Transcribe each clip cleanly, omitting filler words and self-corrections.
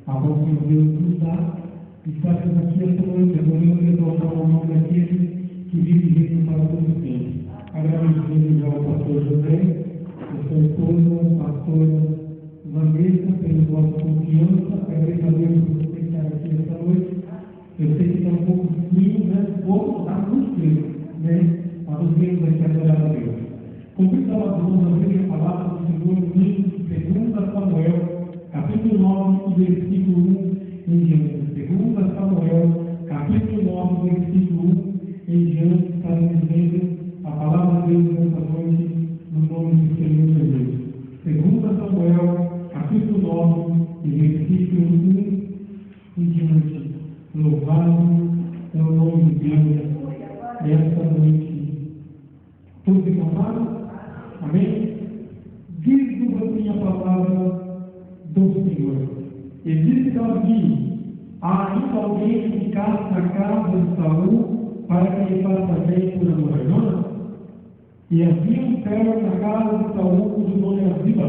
a qual o Senhor Deus nos dá, e façamos aqui esta noite, adorando e exaltando o nome daquele que vive e reina para todo o tempo. Agradecemos ao pastor José, a sua esposa, a pastora Vanessa, pela vossa confiança. Agradeço a Deus por você estar aqui esta noite. Eu sei que está um pouco frio, né? Está muito frio, né? Mas nós viemos aqui adorar a Deus. Convido a irmãos a abrir a palavra do Senhor no livro de 2 Samuel, capítulo 9, versículo 1 em diante. 2 Samuel, capítulo 9, versículo 1 em diante, está dizendo a palavra de Deus nesta noite, no nome do Senhor Jesus. 2 Samuel, capítulo 9, versículo 1 em diante. Louvado é o nome de Deus nesta noite. Todos encontraram? Amém? Diz-nos assim a palavra do Senhor. E disse Davi: há ainda alguém que ficasse na casa de Saul para que ele faça bem por amor a Jonas? E havia um servo na casa de Saul cujo nome era Ziba.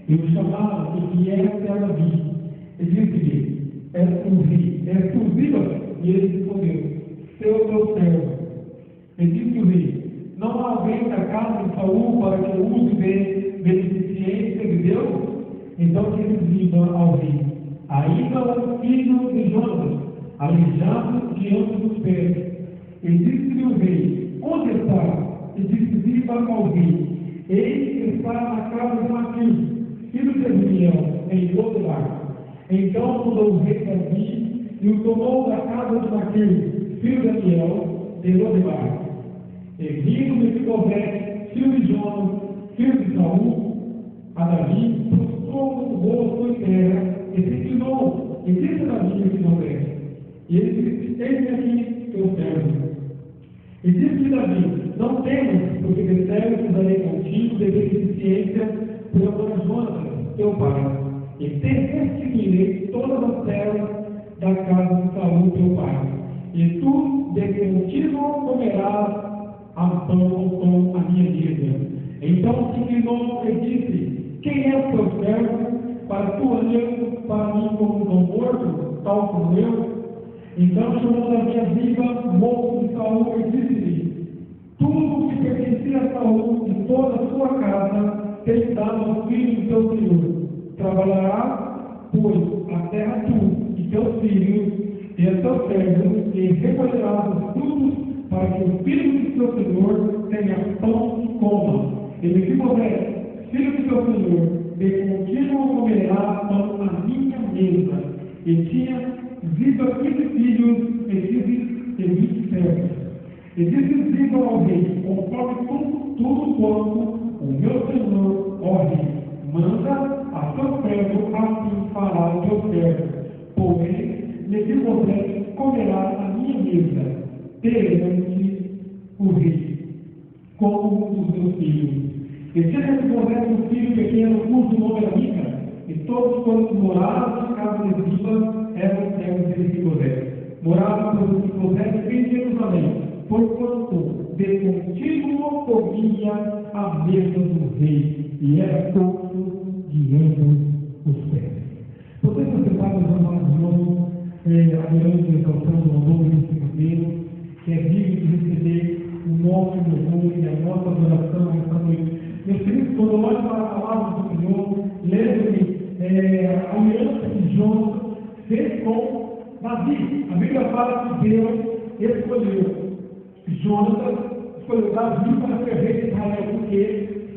E o chamava e viesse a Davi. E disse-lhe: és tu Ziba? E ele respondeu: seu teu servo. E disse o rei: não há alguém da casa de Saul para que eu use de beneficência de Deus? Então disse Ziba ao rei: ainda o filho de Jonas, aleijado diante dos pés. E disse-lhe o rei: onde está? E disse Ziba ao rei: eis que está na casa de Maquir, filho de Daniel, em Lodebar. Então mudou o rei Davi e o tomou da casa de Maquir, filho de Daniel, de Lodebar. E vindo Mefibosete, filho de Jonas, filho de Saul, a Davi, prostrou o rosto em terra e se inclinou, e disse a Davi Mefibosete. E ele disse: eis-me aqui, teu servo. E disse Davi: não temas, porque de servo te darei contigo de beneficência por amor a Jonas, teu pai. E te restituirei todas as terras da casa de Saul, teu pai. E tu de contínuo comerás a pão a minha mesa. Então se inclinou e disse: quem é o teu servo, para tu olhando para mim como um cão morto, tal como eu? Então chamou Davi a Ziba, moço de Saul, e disse-lhe: tudo que pertencia a Saul e toda a sua casa tem dado ao filho do teu senhor. Trabalhará, pois, a terra tu e teus filhos e a teus servos, e recolherás os frutos para que o filho do teu senhor tenha pão e coma. E Mefibosete, filho do teu senhor, de contínuo comerá pão à minha mesa. E tinha Ziba 15 filhos e 20 servos. E disse Ziba ao rei: conforme tudo quanto o meu senhor, ó rei, manda a teu servo, assim fará o teu servo. Porém, Mefibosete comerá a minha mesa perante o rei, como os meus filhos. E tinha Mefibosete um filho pequeno, cujo nome era Mica, e todos quantos moravam na casa de Ziba eram servos de Mefibosete. Moravam por Mefibosete em Jerusalém, porquanto de contínuo comia a mesa do rei, e era todo de ambos os pés. Podemos separar os amados adorando e exaltando o nome do Senhor Deus, que é digno de receber o nosso louvor e a nossa adoração nesta noite. Meus queridos, quando eu olho para a palavra do Senhor, lembro-me a aliança que Jonas fez com Davi. A Bíblia fala que Deus escolheu Davi para ser rei de Israel, porque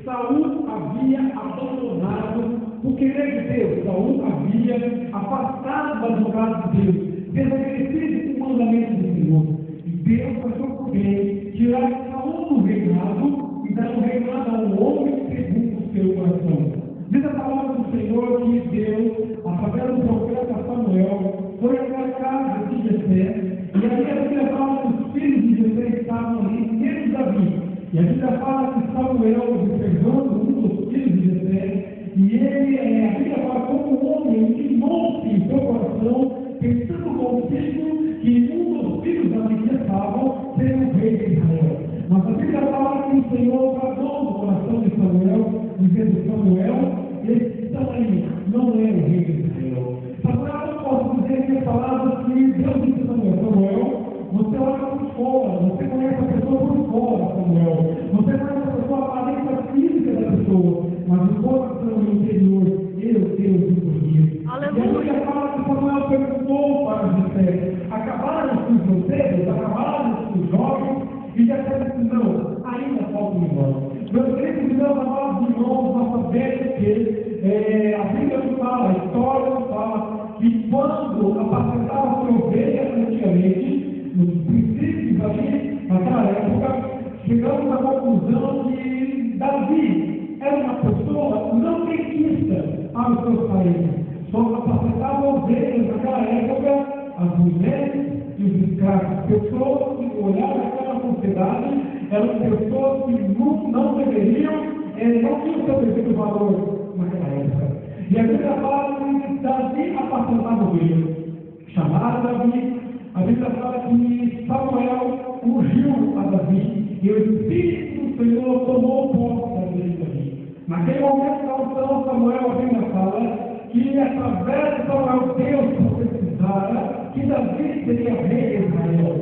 Saul havia abandonado o querer de Deus. Saul havia afastado da vontade de Deus, desobedecido o mandamento do Senhor. E Deus passou por bem tirar Saul do reinado e dar o reinado a um homem segundo o seu coração. Diz a palavra do Senhor que Deus, através do profeta Samuel, foi até a casa de Jessé, e ali a Bíblia fala que os filhos de Jessé estavam ali, menos Davi. E a Bíblia fala que Samuel observando um dos filhos de Jessé, e ele, a Bíblia fala como um homem que monte em seu coração, pensando consigo que um dos filhos da Davi estavam sendo o rei de Israel. Mas a Bíblia fala que o Senhor travou no coração de Samuel, dizendo: Samuel, esse estão aí, não é o rei de fora, você conhece a pessoa por fora, Samuel. Você conhece a pessoa, a aparência física da pessoa, mas o coração interior, Deus o conhece. Aleluia. E a Bíblia fala que Samuel perguntou para Jessé: acabaram os mocedos, acabaram os jovens? E Jessé disse: não, ainda falta um irmão. Meus queridos irmãos, amados irmãos, nós sabemos que a Bíblia não fala, a história não fala, que quando apacentava-se ovelhas antigamente, nos princípios ali, naquela época, chegamos à conclusão que Davi era uma pessoa não benquista aos seus parentes. Só apacentava ovelhas naquela época, as mulheres e os escravos. Pessoas que olhavam aquela sociedade eram pessoas que não deveriam, não tinham seu devido valor naquela época. E a Bíblia fala que Davi apacentava ovelhas. Chamaram Davi. A Bíblia fala que Samuel ungiu a Davi e o Espírito do Senhor tomou posse da vida de Davi. Naquele momento da unção, Samuel, a Bíblia fala que através de Samuel, Deus profetizara que Davi seria rei de Israel.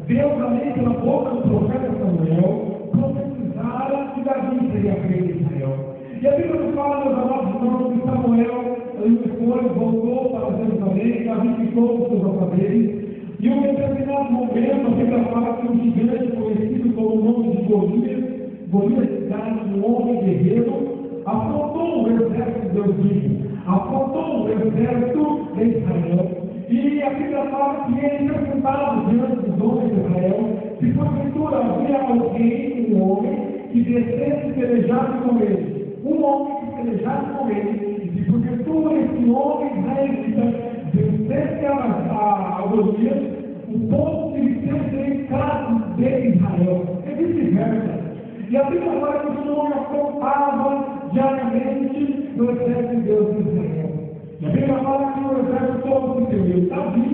Deus, ali pela boca do profeta Samuel, profetizara que Davi seria rei de Israel. E a Bíblia nos fala, meus amados irmãos, que Samuel depois voltou para Jerusalém, Davi ficou com seus afazeres. E em um determinado momento, a Bíblia fala que um gigante conhecido com o nome de Golias, um homem guerreiro, afrontou o exército de Deus vivo, afrontou o exército de Israel. E a Bíblia fala que ele perguntava diante dos homens de Israel se porventura havia alguém, um homem, que descesse e pelejasse com ele. Um homem que pelejasse com ele. E se porventura esse homem israelita descesse a Golias, o povo seria escravo de Israel. E vice-versa. E a Bíblia fala que o homem afrontava diariamente no exército de Deus de Israel. E a Bíblia fala que o exército todo se reuniu. Davi,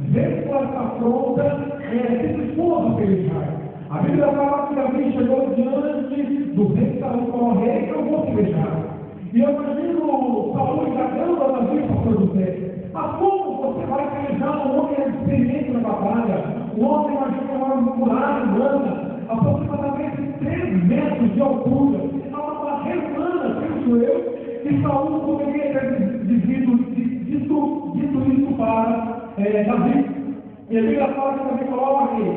vendo essa afronta, se dispôs a pelejar. A Bíblia fala que Davi chegou diante do rei Saul e falou: rei, eu vou pelejar. E eu imagino Saul indagando a Davi, pastor José: mas como você vai pelejar um homem experiente na batalha? Um homem, imagina, uma muralha humana, aproximadamente 3 metros de altura, há uma barreira humana, penso eu, que Saul poderia ter dito isso para Davi. E a Bíblia fala que Davi falou: rei,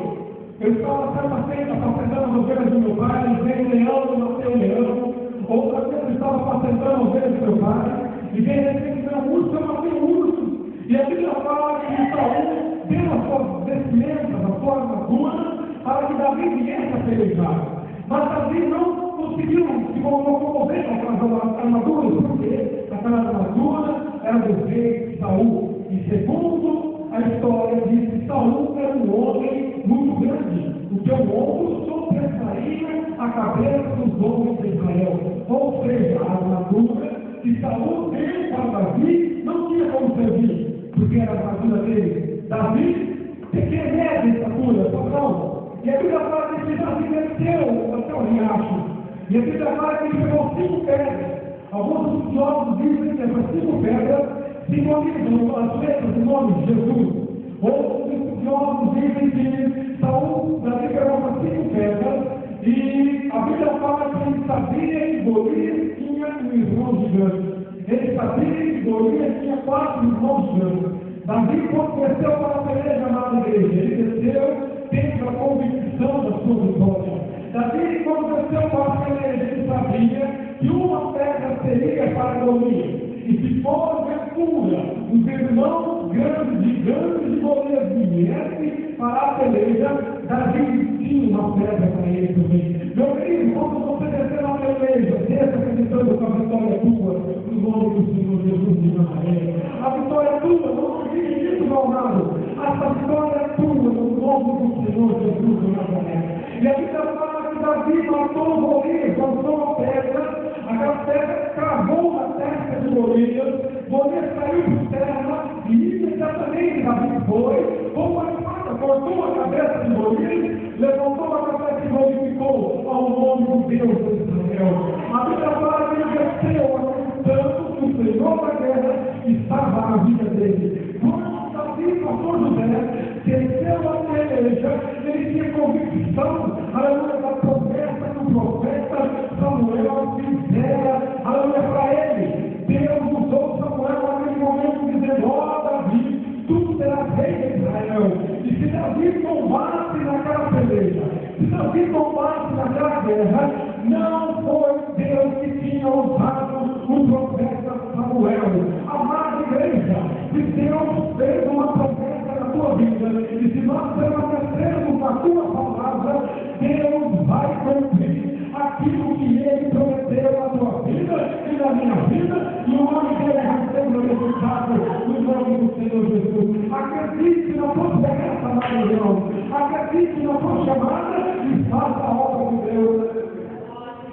eu estava certa feita apacentando as ovelhas do meu pai, e veio um leão e matei um leão. Outra vez eu estava apacentando as ovelhas do meu pai, e de repente veio um urso, eu matei um urso. E a Bíblia fala que Saul deu as suas vestimentas, a sua armadura, para que Davi viesse a pelejar. Mas Davi não conseguiu se locomover com aquelas armaduras, porque aquela armadura era do rei Saul. E segundo a história diz que Saul era um homem muito grande, o seu ombro sobressaía a cabeça dos homens de Israel. Ou seja, a armadura que Saul deu para Davi não tinha como servir, porque era a armadura dele. Davi, pequena de estatura, padrão. E a Bíblia fala que Davi desceu até o riacho. E a Bíblia fala que ele pegou 5 pedras. Alguns estudiosos dizem que essas 5 pedras simbolizam as letras do nome de Jesus. Outros estudiosos dizem que Davi pegou essas 5 pedras. E a Bíblia fala que ele sabia que Golias tinha um irmão gigante. Ele sabia que Golias tinha 4 irmãos gigantes. Davi, quando desceu para a peleja, amada igreja, ele desceu tendo a convicção da sua vitória. Davi, quando desceu para a peleja, ele sabia que uma pedra seria para Golias. E se porventura os irmãos grandes, gigantes de Golias viessem para a peleja, Davi tinha uma pedra para ele também. Meu querido, quando você descer na peleja, desça acreditando com a vitória tua, no nome do Senhor Jesus de Nazaré. A vitória é tua, não acredite nisso, meu amado. Essa vitória é tua, no nome do Senhor Jesus de Nazaré. E a Bíblia fala que Davi matou Golias, lançou uma pedra, aquela pedra cravou na testa de Golias saiu por terra e imediatamente Davi foi, com uma espada, cortou a cabeça de Golias, levantou a cabeça e glorificou ao nome de Deus de Israel. A Bíblia fala que ele desceu acreditando que o Senhor da guerra estava na vida dele. Quando Davi, pastor José, desceu a peleja, ele tinha convicção, aleluia, da promessa que o profeta Samuel fizera, aleluia, para ele. Deus usou Samuel naquele momento dizendo: ó Davi, tu serás rei de Israel. E se Davi tombasse naquela peleja, se Davi tombasse naquela guerra, não foi Deus que tinha usado o profeta Samuel. Amada igreja, se Deus fez uma promessa na tua vida, e se nós permanecermos na tua palavra, Deus vai cumprir aquilo que Ele prometeu na tua vida e na minha vida, e o nome dele recebe glorificado no nome do Senhor Jesus. Acredite na tua promessa, amado irmão. Acredite na tua chamada e faça a obra de Deus.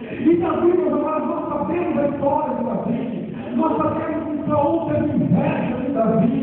E Davi, meus amados, nós sabemos a história de Davi. Nós sabemos que Saul teve inveja de Davi.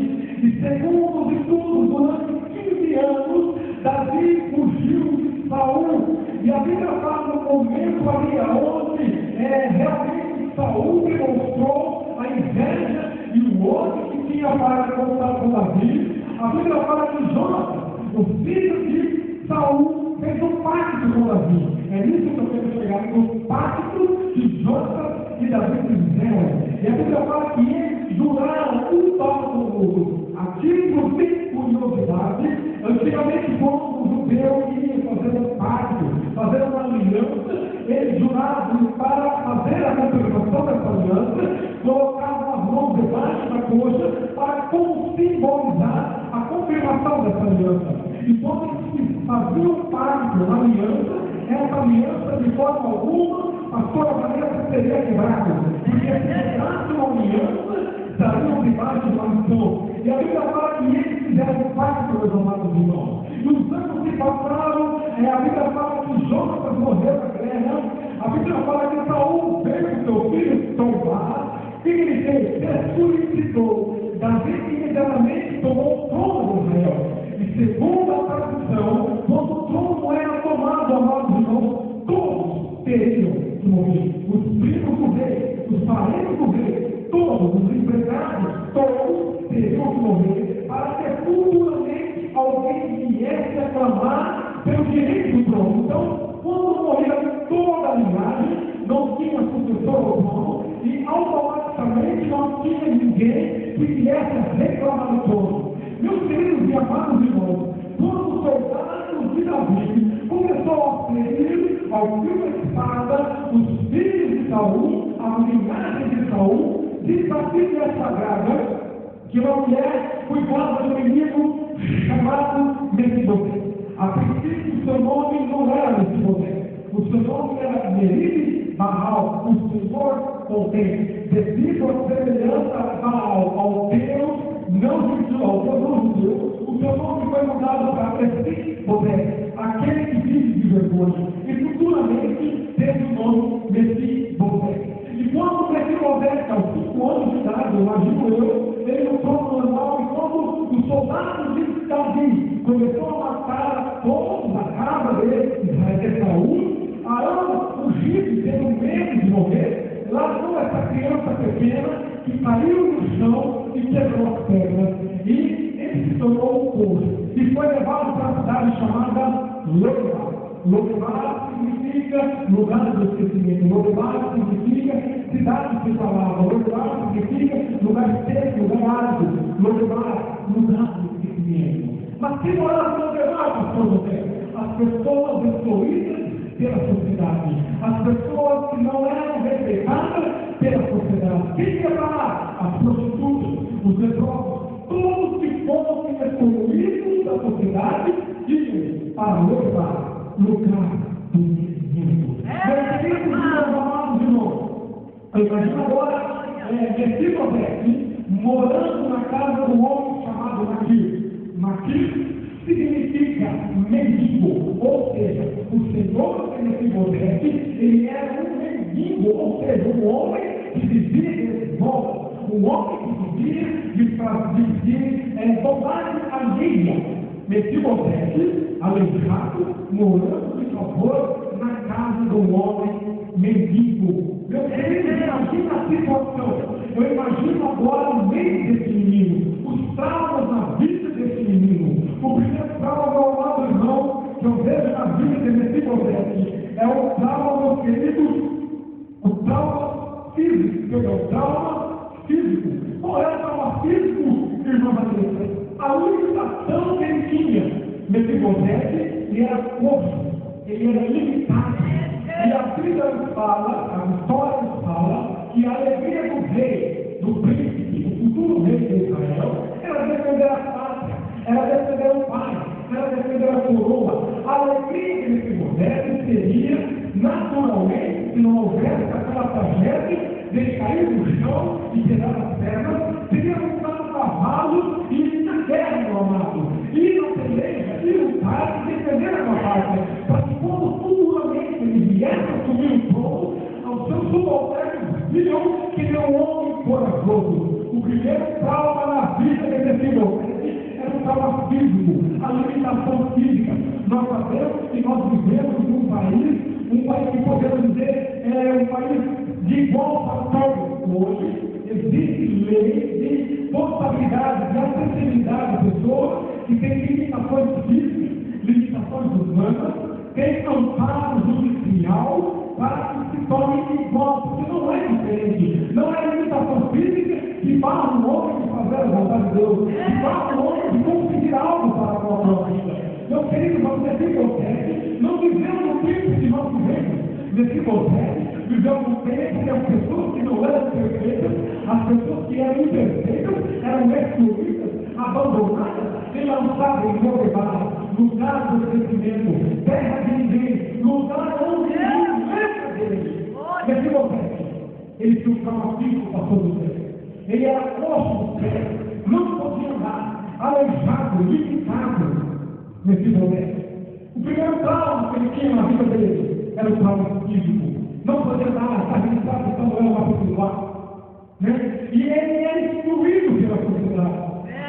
E segundo os estudos, durante 15 anos, Davi fugiu de Saul. E a Bíblia fala no momento ali onde realmente Saul demonstrou a inveja e o ódio que tinha para contar com Davi. A Bíblia fala que Jonatas, o filho de Saul, fez um pacto com Davi. É nisso que eu quero chegar, no pacto que Jonatas e Davi fizeram. E a Bíblia fala que eles juraram um para o outro. Aqui, por curiosidade, antigamente, quando o judeu ia fazer um pacto, fazer uma aliança, eles juravam para fazer a confirmação dessa aliança, colocavam as mãos debaixo da coxa para simbolizar a confirmação dessa aliança. E quando eles faziam um pacto, uma aliança, essa aliança de forma alguma, a sua aliança seria quebrada, porque se quebrasse uma aliança, estariam debaixo de uma missão. E a Bíblia fala que eles fizeram um pacto, meus amados irmãos. E os anos se passaram, a Bíblia fala que Jonatas morreu na guerra, a Bíblia fala que Saul veio com seu filho tombar. O que ele fez? Ressuscitou. Davi imediatamente tomou o trono de Israel. E segundo a tradição, quando o trono era tomado, amados irmãos, todos teriam que morrer. Os primos do rei, os parentes do rei, todos os empregados, todos teriam que morrer, para que futuramente alguém viesse a clamar pelo direito do trono. Então, quando morria toda a linhagem, não tinha sucessor ao trono, e automaticamente não tinha ninguém que viesse a reclamar do trono. Meus queridos e amados irmãos, quando os soldados de Davi começou a ferir ao fio da espada os filhos de Saul, a linhagem de Saul, diz a Bíblia Sagrada que uma mulher cuidava do menino chamado Mefibosete. A princípio, o seu nome não era Mefibosete, o seu nome era Merib Baal, o Senhor contém. Devido à semelhança a Baal, ao Deus não judeu, ao Deus não judeu, o seu nome foi mudado para Mefibosete, aquele que vive de vergonha. E futuramente teve o nome Mefibosete. E quando Mefibosete, aos 5 anos de idade, imagino eu, ele no trono normal, e quando os soldados de Davi começou a matar a todos a casa dele, Israel de Saul, Arão fugiu e teve medo de morrer, largou essa criança pequena que caiu no chão e quebrou as pernas, e ele se tornou um poço, e foi levado para a cidade chamada Lodebar. Lodebar significa lugar do esquecimento. Lodebar significa cidade sem palavra. Lodebar significa lugar seco, lugar árido. Lodebar, lugar do esquecimento. Mas quem morava no Lodebar, pastor José? As pessoas excluídas pela sociedade. As pessoas que não eram respeitadas pela sociedade. Quem ia para lá? As prostitutas, os leprosos, todos que fossem excluídos da sociedade iam para Lodebar, lugar do esquecimento. Meus queridos e meus amados irmãos, eu imagino agora Mefibosete morando na casa do homem chamado Maquir. Maquir significa mendigo, ou seja, o Senhor de Mefibosete, ele era um mendigo, ou seja, um homem que vivia de esmola, um homem que vivia de bondade alheia. Mefibosete, aleijado, morando de favor na casa do homem mendigo. Meu querido, imagina a situação. Eu imagino agora o meio desse menino, os traumas na vida desse menino. O primeiro trauma, meu amado irmão, que eu vejo na vida de Mefibosete é o trauma, meus queridos, o trauma físico, o trauma físico. Qual é o trauma físico, irmã Maria? A limitação que ele tinha. Mefibosete, ele era coxo, ele era limitado. E a Bíblia fala, a história fala, que a alegria do rei, do príncipe, do futuro rei de Israel, era defender a pátria, era defender o pai, era defender a coroa. A alegria de Mefibosete seria, naturalmente, se não houvesse aquela tragédia de cair no chão e tirar as pernas, seria montar um cavalo e ir na guerra, meu amado, ir na peleja, ir lutar e defender a sua pátria, para que quando futuramente ele viesse a assumir o trono, aos seus subalternos viram que ele é um homem corajoso. O primeiro trauma na vida de Mefibosete era um trauma físico, a limitação física. Nós sabemos que nós vivemos num país que podemos dizer é um país de igual para todos. Hoje existem leis de possibilidade, de acessibilidade de pessoas que têm limitações físicas, limitações humanas, tem amparo judicial para que se torne igual, porque não é diferente. Não é limitação física que faz o homem de fazer a vontade de Deus, que faz o homem de conseguir algo para a própria vida. Meu querido, mas Mefibosete não viveu no tempo que nós vivemos. Mefibosete viveu no tempo que as pessoas que não eram perfeitas, as pessoas que eram imperfeitas, eram excluídas, abandonadas e lançadas em Lodebar, lugar do crescimento, terra de ninguém, lugar onde ninguém lembra dele. Mefibosete, ele tinha um trauma físico para todo o tempo. Ele era coxo do pé, não podia andar, aleijado, limitado. Mefibosete. O primeiro trauma que ele tinha na vida dele era o trauma físico. Não podia dar, está registrado em Samuel capítulo 4. E ele era excluído pela sociedade.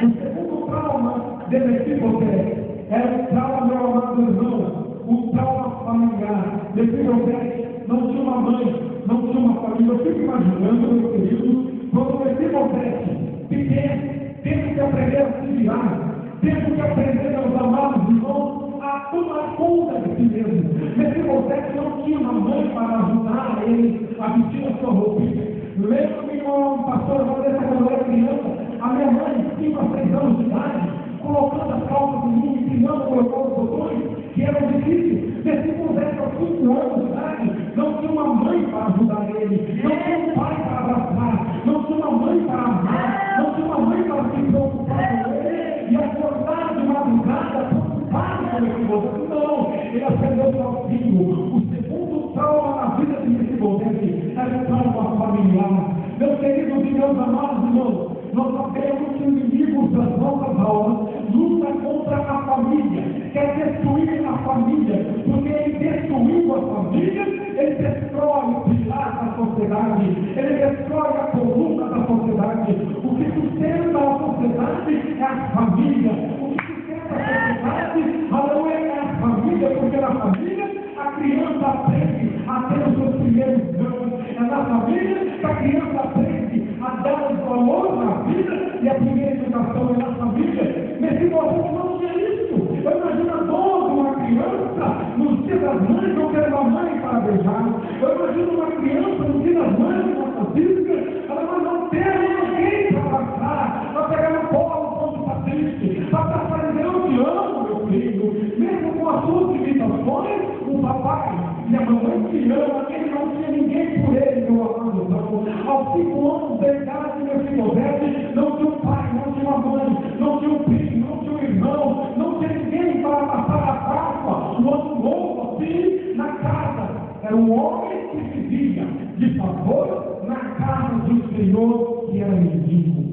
O segundo trauma de Mefibosete era o trauma, meu amado irmão, o trauma familiar. Mefibosete não tinha uma mãe, não tinha uma família. Eu fico imaginando, meu querido, quando Mefibosete, pequeno, tendo que aprender a se virar, temos que aprender, meus amados irmãos, a tomar conta de si mesmo. Mefibosete não tinha uma mãe para ajudar ele a vestir a sua roupinha. Lembro-me como pastor Vanessa, quando eu era criança, a minha mãe, 5 a 6 anos de idade, colocando as calças em mim, ensinando a colocar os botões, que eram difíceis. Mefibosete, aos 5 anos de idade, não tinha uma mãe para ajudar ele, não tinha um pai para abraçar, não tinha uma mãe para amar, não tinha uma mãe para se preocupar com ele. E acordar de madrugada, preocupado com Mefibosete. Não, ele aprendeu sozinho. O segundo trauma na vida de Mefibosete era o trauma familiar. Meus queridos e meus amados irmãos, nós sabemos que o inimigo das nossas almas luta contra a família, quer destruir a família, porque ele destruiu a família, ele destrói o pilar da sociedade, ele destrói a coluna da sociedade. O que sustenta a sociedade é a família. O que sustenta a sociedade, aleluia, é a família, porque na família a criança aprende a ter os seus primeiros anos. É na família que a criança aprende a dar os valores na vida, e a primeira educação é na família. Mefibosete não tinha isso. Eu imagino a dor de uma criança nos dias das mães não ter uma mãe para beijar. Eu imagino uma criança nos dias das mães, na física, ela não ter ninguém para abraçar, para pegar no colo quando está triste, para dizer eu te amo, meu filho. Mesmo com as suas limitações, o papai e a mamãe te ama, ele não tinha ninguém por ele, meu amado irmão. Aos 5 anos de idade, Mefibosete não tinha um pai, não tinha uma mãe, não tinha um primo, não tinha um irmão, não tinha ninguém para passar a Páscoa, o ano novo, assim, na casa. Era um homem que vivia de favor na casa do Senhor, que era mendigo.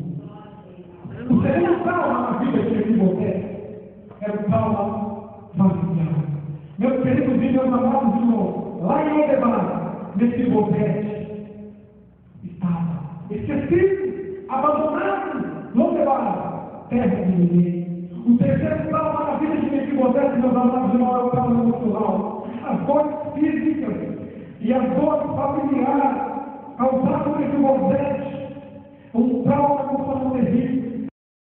O segundo trauma na vida de Mefibosete era o trauma familiar. Meus queridos e meus amados irmãos, lá em Lodebar, Mefibosete estava esquecido, abandonado, Lodebar, terra de ninguém. O terceiro trauma na vida de Mefibosete, meus amados irmãos, é o trauma emocional. As dores físicas e as dores familiares causadas por Mefibosete. Um trauma emocional terrível.